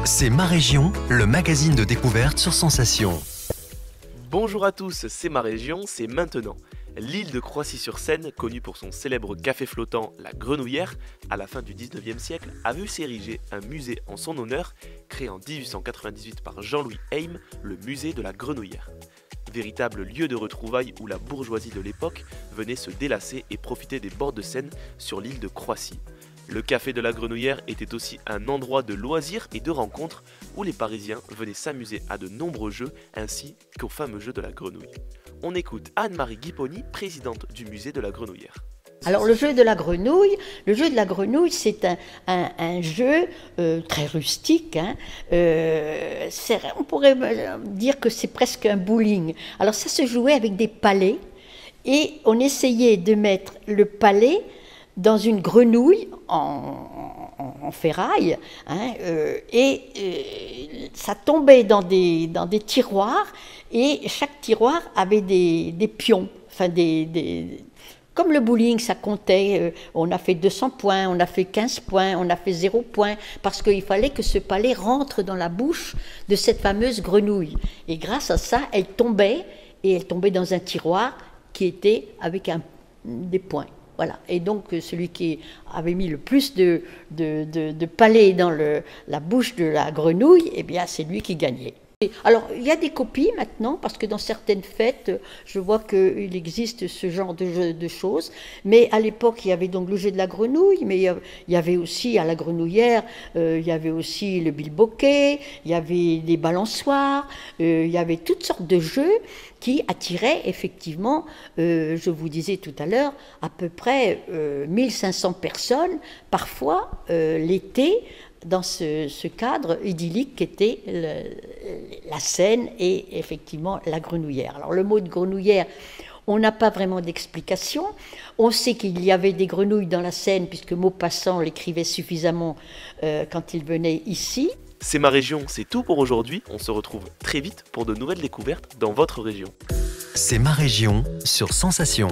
C'est ma région, le magazine de découverte sur Sensation. Bonjour à tous, c'est ma région, c'est maintenant. L'île de Croissy-sur-Seine, connue pour son célèbre café flottant, la Grenouillère, à la fin du 19e siècle, a vu s'ériger un musée en son honneur, créé en 1898 par Jean-Louis Heym, le musée de la Grenouillère. Véritable lieu de retrouvailles où la bourgeoisie de l'époque venait se délasser et profiter des bords de Seine sur l'île de Croissy. Le café de la Grenouillère était aussi un endroit de loisirs et de rencontres où les Parisiens venaient s'amuser à de nombreux jeux ainsi qu'au fameux jeu de la grenouille. On écoute Anne-Marie Guipponi, présidente du musée de la Grenouillère. Alors le jeu de la grenouille, c'est un jeu très rustique. On pourrait dire que c'est presque un bowling. Alors ça se jouait avec des palets et on essayait de mettre le palet dans une grenouille en ferraille, ça tombait dans des tiroirs et chaque tiroir avait des pions, comme le bowling, ça comptait, on a fait 200 points, on a fait 15 points, on a fait 0 points, parce qu'il fallait que ce palet rentre dans la bouche de cette fameuse grenouille. Et grâce à ça, elle tombait dans un tiroir qui était avec des points. Voilà. Et donc, celui qui avait mis le plus de palais dans la bouche de la grenouille, eh bien, c'est lui qui gagnait. Alors, il y a des copies maintenant, parce que dans certaines fêtes, je vois qu'il existe ce genre de choses. Mais à l'époque, il y avait donc le jeu de la grenouille, mais il y avait aussi, à la Grenouillère, il y avait aussi le bilboquet, il y avait des balançoires, il y avait toutes sortes de jeux qui attiraient effectivement, je vous disais tout à l'heure, à peu près 1500 personnes, parfois l'été, dans ce cadre idyllique qu'était la Seine et effectivement la Grenouillère. Alors le mot de grenouillère, on n'a pas vraiment d'explication. On sait qu'il y avait des grenouilles dans la Seine puisque Maupassant l'écrivait suffisamment quand il venait ici. C'est ma région, c'est tout pour aujourd'hui. On se retrouve très vite pour de nouvelles découvertes dans votre région. C'est ma région sur Sensation.